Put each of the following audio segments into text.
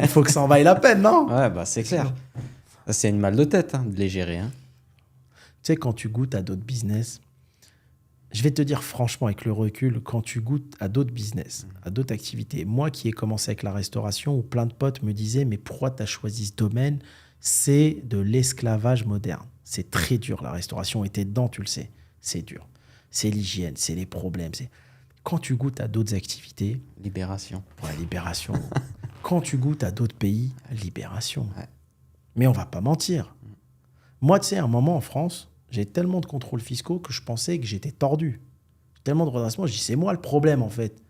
Il faut que ça en vaille la peine, non? Ouais, bah c'est clair. Ça, c'est une mal de tête de les gérer. Hein. Tu sais, quand tu goûtes à d'autres business, je vais te dire franchement, avec le recul, quand tu goûtes à d'autres business, à d'autres activités, moi qui ai commencé avec la restauration, où plein de potes me disaient, mais pourquoi tu as choisi ce domaine? C'est de l'esclavage moderne. C'est très dur, la restauration. Et t'es dedans, tu le sais. C'est dur. C'est l'hygiène, c'est les problèmes. Quand tu goûtes à d'autres activités... Libération. Ouais, libération. Quand tu goûtes à d'autres pays, libération. Ouais. Mais on va pas mentir. Moi, tu sais, à un moment en France, j'ai tellement de contrôles fiscaux que je pensais que j'étais tordu. Tellement de redressement, je dis, c'est moi le problème, en fait.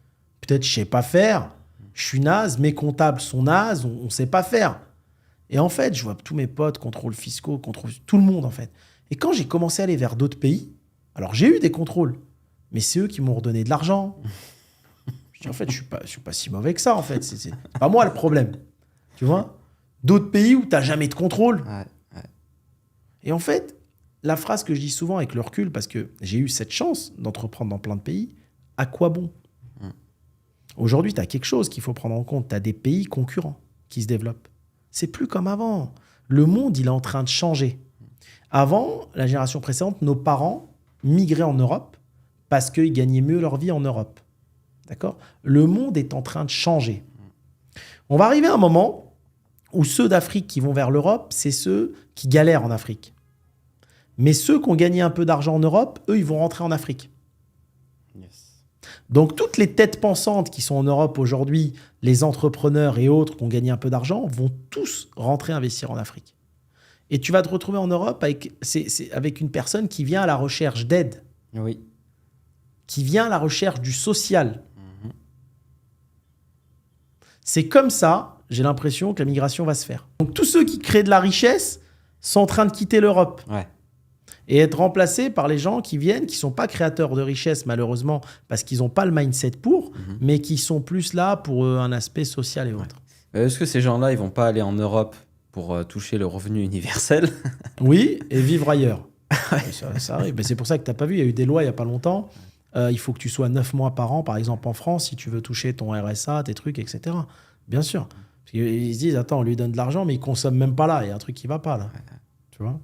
Peut-être je sais pas faire, je suis naze, mes comptables sont nazes, on sait pas faire. Et en fait, je vois tous mes potes, contrôles fiscaux, tout le monde, en fait. Et quand j'ai commencé à aller vers d'autres pays, alors j'ai eu des contrôles, mais c'est eux qui m'ont redonné de l'argent. Je dis, en fait, je suis pas si mauvais que ça, en fait. C'est pas moi le problème. Tu vois? D'autres pays où tu n'as jamais de contrôle. Ouais. Et en fait, la phrase que je dis souvent avec le recul, parce que j'ai eu cette chance d'entreprendre dans plein de pays, à quoi bon? Aujourd'hui, tu as quelque chose qu'il faut prendre en compte. Tu as des pays concurrents qui se développent. C'est plus comme avant. Le monde, il est en train de changer. Avant, la génération précédente, nos parents migraient en Europe parce qu'ils gagnaient mieux leur vie en Europe. D'accord? Le monde est en train de changer. On va arriver à un moment où ceux d'Afrique qui vont vers l'Europe, c'est ceux qui galèrent en Afrique. Mais ceux qui ont gagné un peu d'argent en Europe, eux, ils vont rentrer en Afrique. Yes. Donc, toutes les têtes pensantes qui sont en Europe aujourd'hui, les entrepreneurs et autres qui ont gagné un peu d'argent, vont tous rentrer investir en Afrique. Et tu vas te retrouver en Europe avec une personne qui vient à la recherche d'aide, Oui. qui vient à la recherche du social. C'est comme ça, j'ai l'impression que la migration va se faire. Donc, tous ceux qui créent de la richesse sont en train de quitter l'Europe. Ouais. Et être remplacés par les gens qui viennent, qui ne sont pas créateurs de richesse, malheureusement, parce qu'ils n'ont pas le mindset pour, mais qui sont plus là pour un aspect social et autres. Est-ce que ces gens-là, ils vont pas aller en Europe pour toucher le revenu universel? Oui, et vivre ailleurs. Ça arrive. Mais c'est pour ça que tu n'as pas vu, il y a eu des lois il n'y a pas longtemps. Il faut que tu sois 9 mois par an, par exemple en France, si tu veux toucher ton RSA, tes trucs, etc. Bien sûr. Parce qu'ils se disent, attends, on lui donne de l'argent, mais il ne consomme même pas là. Il y a un truc qui ne va pas là. Tu vois?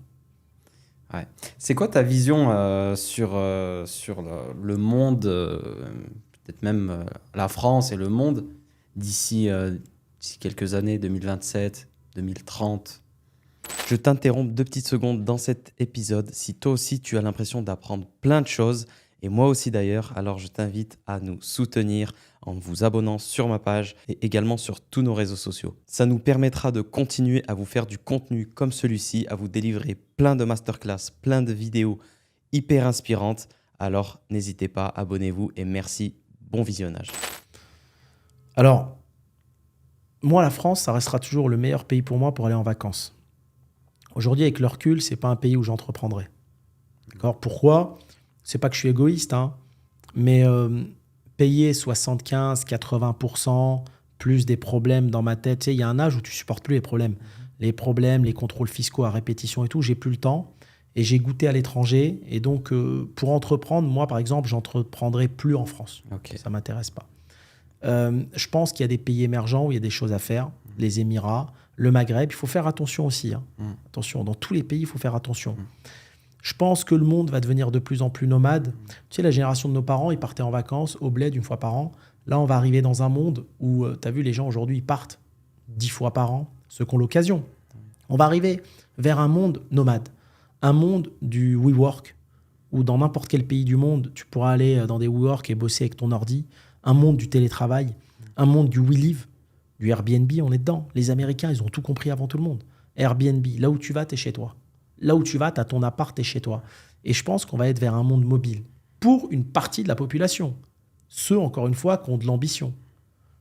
Ouais. C'est quoi ta vision sur le monde, peut-être même la France et le monde d'ici quelques années, 2027, 2030? Je t'interromps 2 petites secondes dans cet épisode. Si toi aussi tu as l'impression d'apprendre plein de choses, et moi aussi d'ailleurs, alors je t'invite à nous soutenir en vous abonnant sur ma page et également sur tous nos réseaux sociaux. Ça nous permettra de continuer à vous faire du contenu comme celui-ci, à vous délivrer plein de masterclass, plein de vidéos hyper inspirantes. Alors n'hésitez pas, abonnez-vous et merci, bon visionnage. Alors, moi, la France, ça restera toujours le meilleur pays pour moi pour aller en vacances. Aujourd'hui, avec le recul, ce n'est pas un pays où j'entreprendrai. D'accord? Pourquoi? C'est pas que je suis égoïste, hein, mais payer 75-80%, plus des problèmes dans ma tête. Tu sais, il y a un âge où tu supportes plus les problèmes. Les problèmes, les contrôles fiscaux à répétition et tout, j'ai plus le temps. Et j'ai goûté à l'étranger. Et donc, pour entreprendre, moi, par exemple, j'entreprendrai plus en France. Okay. Ça ne m'intéresse pas. Je pense qu'il y a des pays émergents où il y a des choses à faire. Les Émirats, le Maghreb. Il faut faire attention aussi. Hein. Attention, dans tous les pays, il faut faire attention. Je pense que le monde va devenir de plus en plus nomade. Tu sais, la génération de nos parents, ils partaient en vacances au bled une fois par an. Là, on va arriver dans un monde où, tu as vu, les gens aujourd'hui, ils partent 10 fois par an, ceux qui ont l'occasion. On va arriver vers un monde nomade. Un monde du WeWork, où dans n'importe quel pays du monde, tu pourras aller dans des WeWork et bosser avec ton ordi. Un monde du télétravail. Un monde du WeLive, du Airbnb, on est dedans. Les Américains, ils ont tout compris avant tout le monde. Airbnb, là où tu vas, tu es chez toi. Là où tu vas, tu as ton appart, tu es chez toi. Et je pense qu'on va être vers un monde mobile pour une partie de la population. Ceux, encore une fois, qui ont de l'ambition.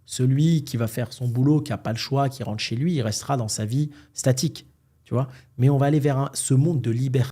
Celui qui va faire son boulot, qui n'a pas le choix, qui rentre chez lui, il restera dans sa vie statique. Tu vois? Mais on va aller vers ce monde de liberté.